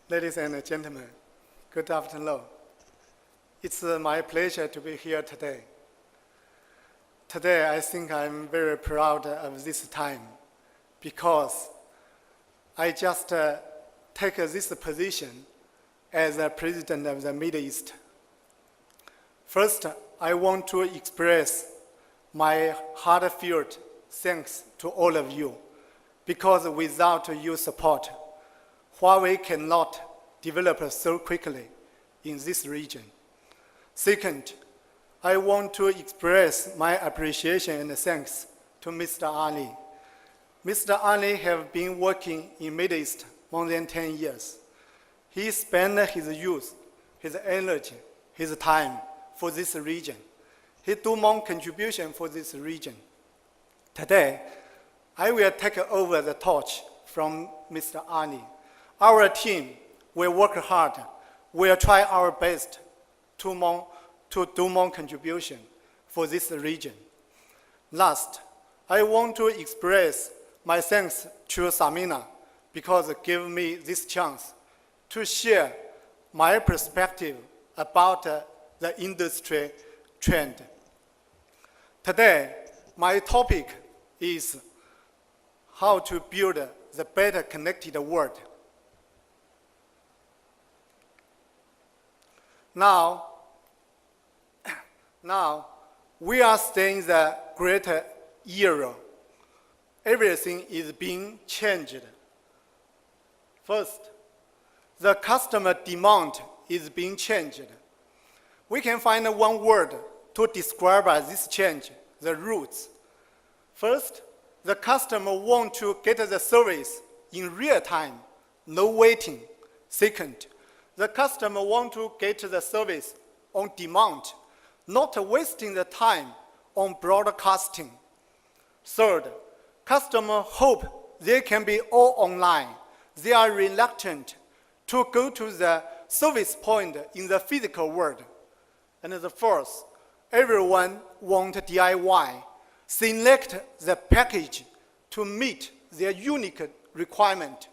Ladies and gentlemen, good afternoon. It's my pleasure to be here today. Today, I think I'm very proud of this time because I just take this position as a president of the Middle East. First, I want to express my heartfelt thanks to all of you because without your support, Huawei cannot develop so quickly in this region. Second, I want to express my appreciation and thanks to Mr. Ali. Mr. Ali has been working in Middle East more than 10 years. He spent his youth, his energy, his time for this region. He do more contribution for this region. Today, I will take over the torch from Mr. Ali. Our team will work hard. We'll try our best to do more contribution for this region. Last, I want to express my thanks to SAMENA because it gave me this chance to share my perspective about the industry trend. Today, my topic is how to build the better connected world. Now, we are staying the great era. Everything is being changed. First, the customer demand is being changed. We can find one word to describe this change, the roots. First, the customer wants to get the service in real time, no waiting. Second, the customer wants to get the service on demand, not wasting the time on broadcasting. Third, customers hope they can be all online. They are reluctant to go to the service point in the physical world. And the fourth, everyone wants DIY. Select the package to meet their unique requirement.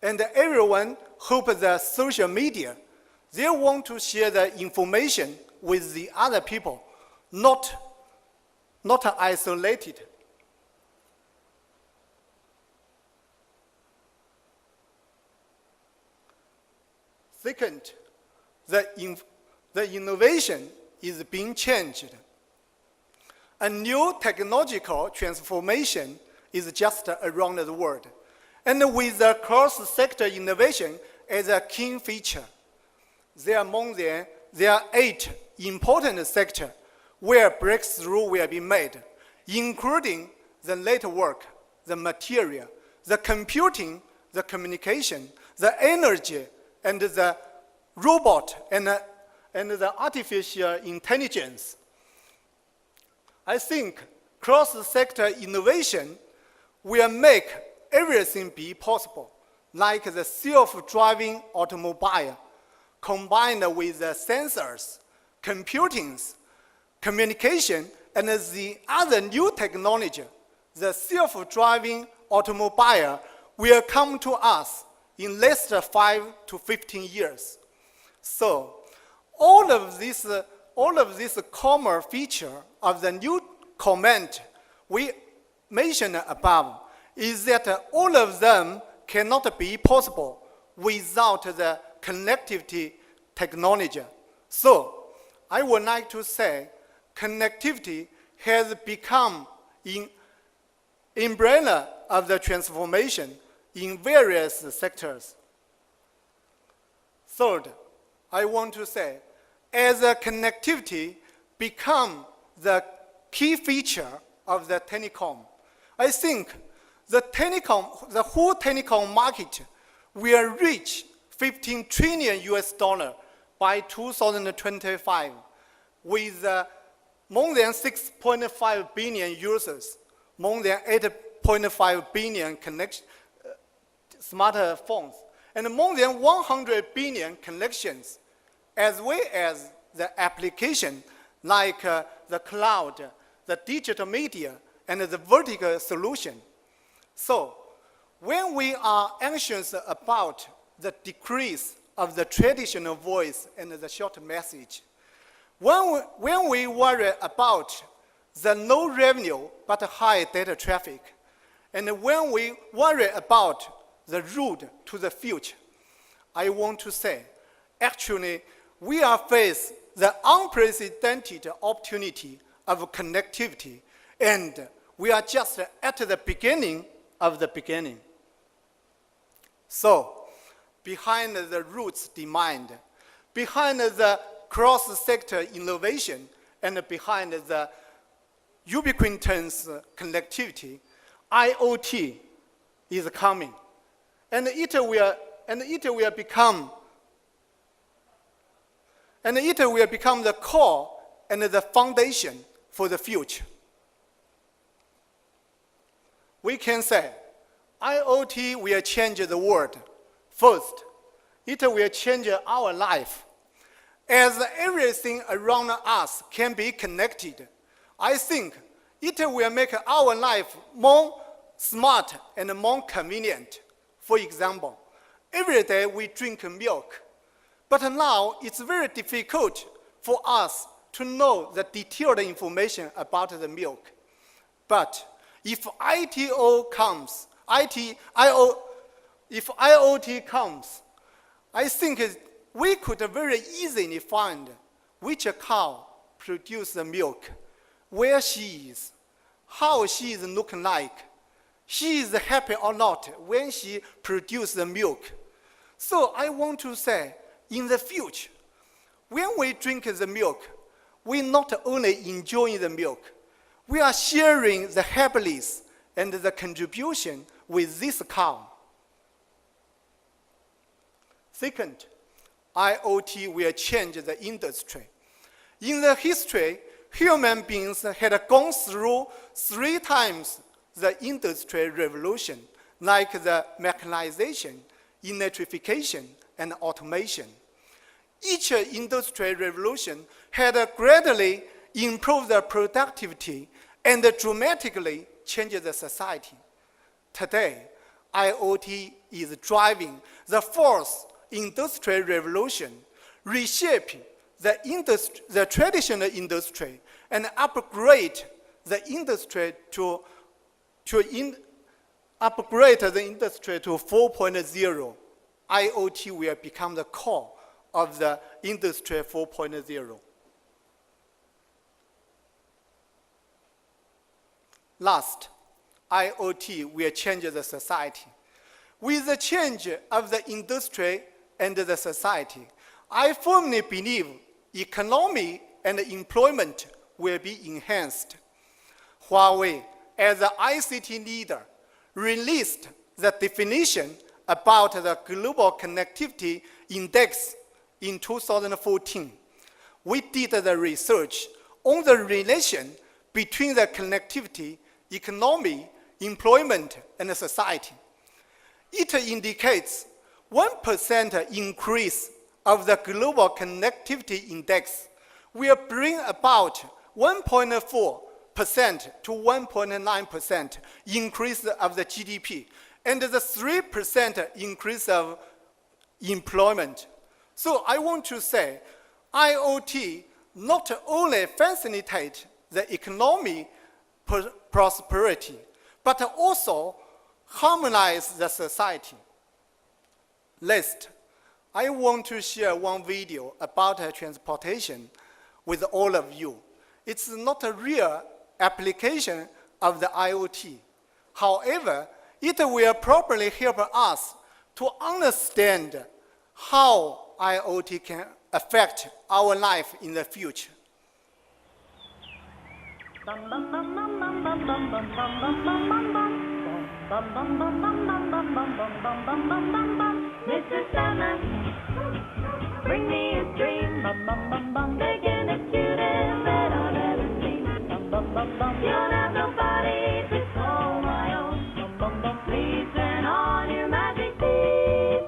And everyone hopes the social media, they want to share the information with the other people, not isolated. Second, the innovation is being changed. A new technological transformation is just around the world. And with the cross-sector innovation as a key feature, there are 8 important sectors where breakthrough will be made, including the network, the material, the computing, the communication, the energy, and the robot, and the artificial intelligence. I think cross-sector innovation will make everything be possible, like the self-driving automobile, combined with the sensors, computing, communication, and the other new technology. The self-driving automobile will come to us in less than 5 to 15 years. So, all of this common feature of the new comment we mentioned above is that all of them cannot be possible without the connectivity technology. So, I would like to say connectivity has become an umbrella of the transformation in various sectors. Third, I want to say, as a connectivity becomes the key feature of the telecom, I think the whole telecom market will reach $15 trillion by 2025, with more than 6.5 billion users, more than 8.5 billion smartphones, and more than 100 billion connections, as well as the application like the cloud, the digital media, and the vertical solution. So, when we are anxious about the decrease of the traditional voice and the short message. When we worry about the low revenue but high data traffic, and when we worry about the road to the future, I want to say, actually, we are faced the unprecedented opportunity of connectivity, and we are just at the beginning of the beginning. So, behind the roots demand, behind the cross-sector innovation, and behind the ubiquitous connectivity, IoT is coming, and it will become the core and the foundation for the future. We can say IoT will change the world. First, it will change our life. As everything around us can be connected, I think it will make our life more smart and more convenient. For example, every day we drink milk, but now it's very difficult for us to know the detailed information about the milk. But if IoT comes, I think we could very easily find which cow produces the milk, where she is, how she is looking like, she is happy or not when she produces the milk. So I want to say, in the future, when we drink the milk, we not only enjoy the milk, we are sharing the happiness and the contribution with this cow. Second, IoT will change the industry. In the history, human beings had gone through 3 times the industry revolution, like the mechanization, electrification, and automation. Each industry revolution had greatly improved the productivity and dramatically changed the society. Today, IoT is driving the fourth industrial revolution, reshaping the traditional industry and upgrade the industry to 4.0. IoT will become the core of the industry 4.0. Last, IoT will change the society. With the change of the industry and the society, I firmly believe economy and employment will be enhanced. Huawei, as the ICT leader, released the definition about the Global Connectivity Index in 2014. We did the research on the relation between the connectivity, economy, employment, and society. It indicates 1% increase of the Global Connectivity Index will bring about 1.4% to 1.9% increase of the GDP, and the 3% increase of employment. So I want to say, IoT not only facilitates the economic prosperity, but also harmonize the society. Last, I want to share one video about transportation with all of you. It's not a real application of the IoT. However, it will probably help us to understand how IoT can affect our life in the future. Mr. Sandman, bring me a dream. Begging that you that I'll never see. You'll have nobody to call my own. Please turn on your magic beam.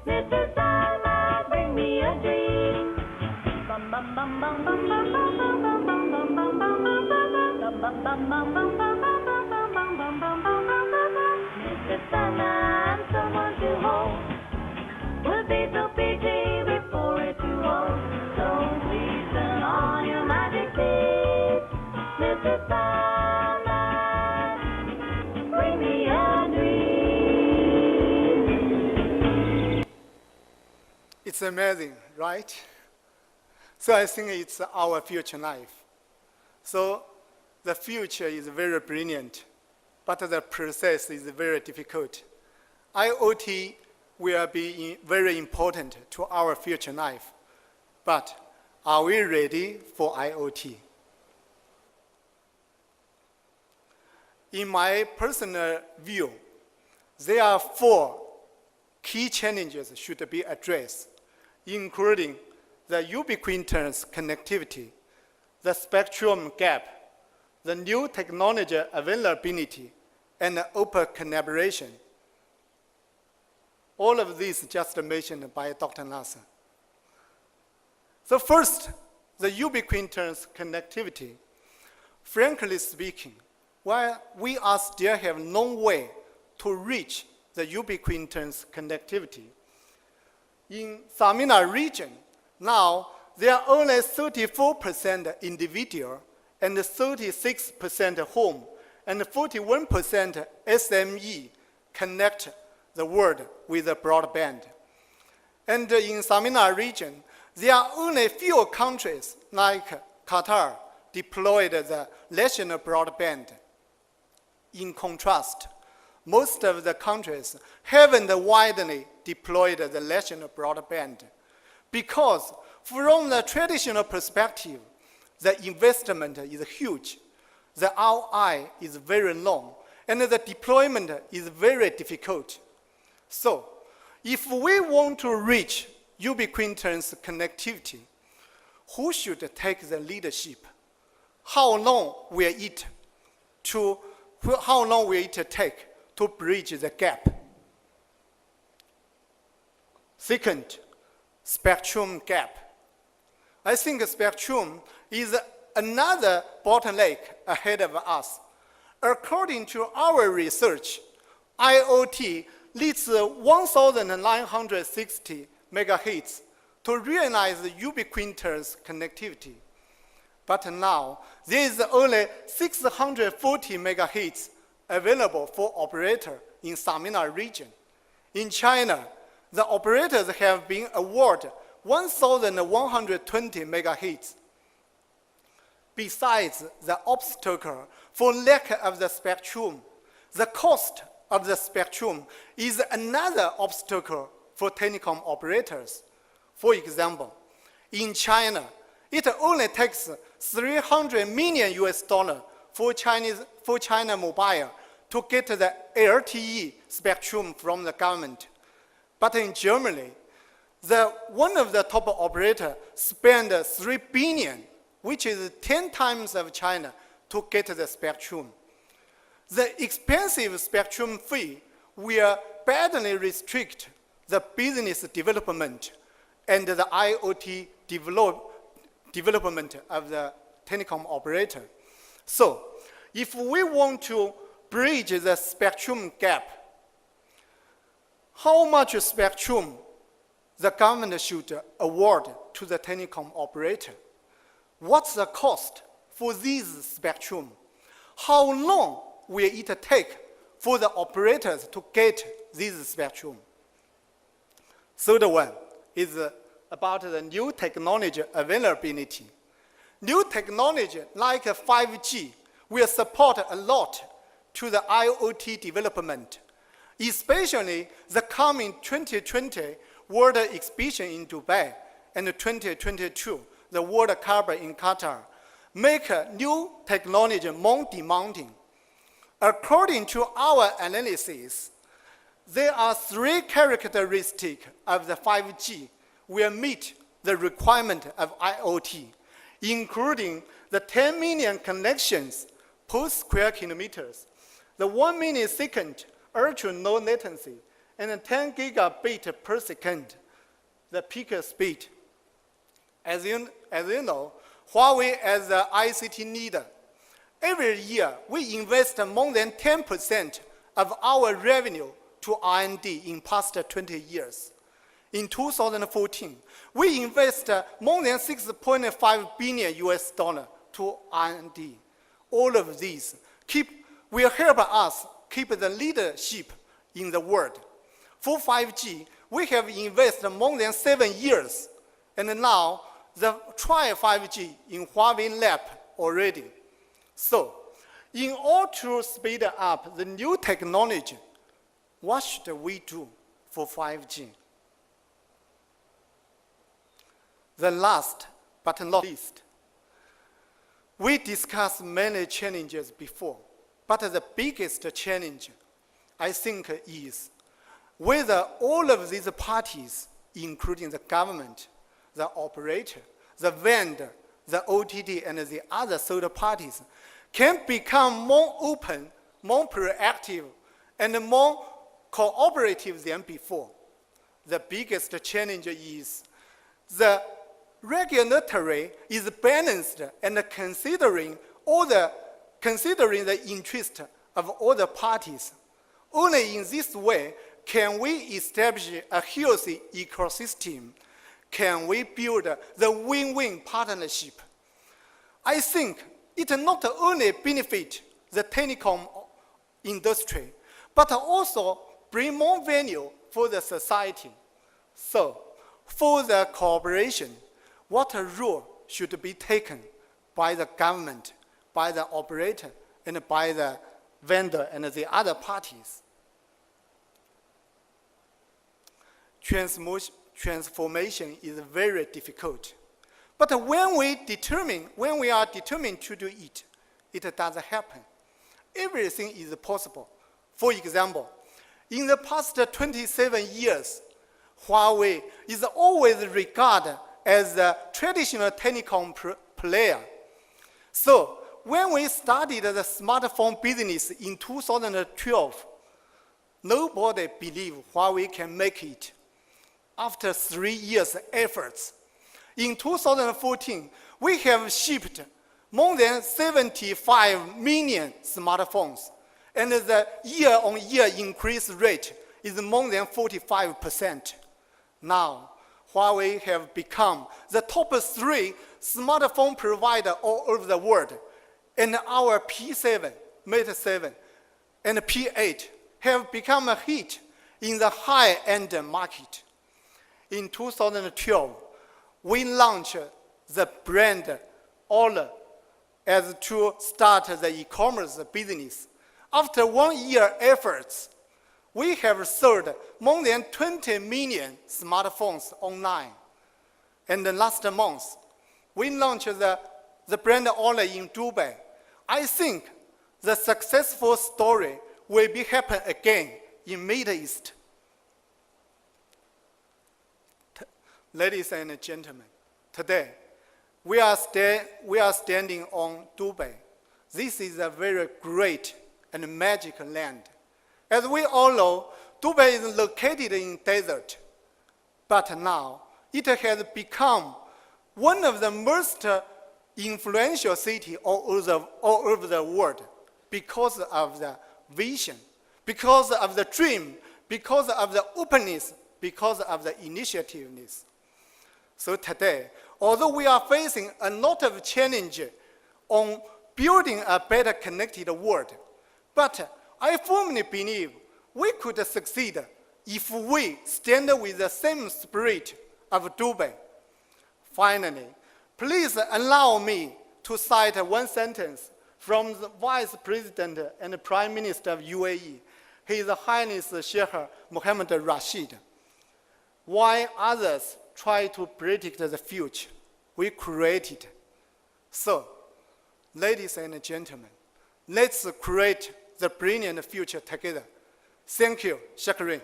Mr. Sandman, bring me a dream. Mr. Sandman, someone to hold. It's amazing, right? So I think it's our future life. So the future is very brilliant, but the process is very difficult. IoT will be very important to our future life, but are we ready for IoT? In my personal view, there are 4 key challenges should be addressed, including the ubiquitous connectivity, the spectrum gap, the new technology availability, and the open collaboration. All of these just mentioned by Dr. Nasser. So first, the ubiquitous connectivity. Frankly speaking, while we are still have no way to reach the ubiquitous connectivity, in SAMENA region, now there are only 34% individual and 36% home and 41% SME connect the world with a broadband. And in SAMENA region, there are only few countries like Qatar deployed the national broadband. In contrast, most of the countries haven't widely deployed the national broadband because from the traditional perspective, the investment is huge, the ROI is very long, and the deployment is very difficult. So, if we want to reach ubiquitous connectivity, who should take the leadership? How long will it take to bridge the gap? Second, spectrum gap. I think spectrum is another bottleneck ahead of us. According to our research, IoT needs 1,960 megahertz to realize ubiquitous connectivity. But now, there is only 640 megahertz available for operator in SAMENA region. In China, the operators have been awarded 1,120 megahertz. Besides the obstacle for lack of the spectrum, the cost of the spectrum is another obstacle for telecom operators. For example, in China, it only takes $300 million for China Mobile to get the LTE spectrum from the government. But in Germany, one of the top operators spent $3 billion, which is 10 times of China, to get the spectrum. The expensive spectrum fee will badly restrict the business development and the IoT development of the telecom operator. So, if we want to bridge the spectrum gap, how much spectrum the government should award to the telecom operator? What's the cost for this spectrum? How long will it take for the operators to get this spectrum? Third one is about the new technology availability. New technology like 5G will support a lot to the IoT development, especially the coming 2020 World Exhibition in Dubai and 2022, the World Cup in Qatar, make new technology more demanding. According to our analysis, there are 3 characteristics of the 5G will meet the requirement of IoT, including the 10 million connections per square kilometers, the 1 millisecond ultra-low latency, and 10 gigabit per second, the peak speed. As you know, Huawei as the ICT leader, every year we invest more than 10% of our revenue to R&D in past 20 years. In 2014, we invest more than $6.5 billion to R&D. All of these will help us keep the leadership in the world. For 5G, we have invested more than 7 years, and now the try 5G in Huawei lab already. So, in order to speed up the new technology, what should we do for 5G? The last but not least, we discussed many challenges before, but the biggest challenge, I think, is whether all of these parties, including the government, the operator, the vendor, the OTT, and the other third parties, can become more open, more proactive, and more cooperative than before. The biggest challenge is the regulatory is balanced and considering the interest of all the parties. Only in this way can we establish a healthy ecosystem. Can we build the win-win partnership? I think it not only benefit the telecom industry, but also bring more value for the society. So, for the cooperation, what role should be taken by the government, by the operator, and by the vendor and the other parties? Transformation is very difficult. But when we are determined to do it, it does happen. Everything is possible. For example, in the past 27 years, Huawei is always regarded as a traditional telecom player. So when we started the smartphone business in 2012, nobody believed Huawei can make it. After 3 years' efforts, in 2014, we have shipped more than 75 million smartphones, and the year-on-year increase rate is more than 45%. Now, Huawei have become the top 3 smartphone provider all over the world, and our P7, Mate 7, and P8 have become a hit in the high-end market. In 2012, we launched the brand Ola as to start the e-commerce business. After 1 year efforts, we have sold more than 20 million smartphones online. And last month, we launched the brand Ola in Dubai. I think the successful story will be happen again in Middle East. Ladies and gentlemen, today we are standing on Dubai. This is a very great and magical land. As we all know, Dubai is located in desert, but now it has become one of the most influential cities all over the world because of the vision, because of the dream, because of the openness, because of the initiativeness. So today, although we are facing a lot of challenge on building a better connected world, but I firmly believe we could succeed if we stand with the same spirit of Dubai. Finally, please allow me to cite one sentence from the Vice President and Prime Minister of UAE, His Highness Sheikh Mohammed Rashid. While others try to predict the future, we create it. So, ladies and gentlemen, let's create the brilliant future together. Thank you, Shakarin.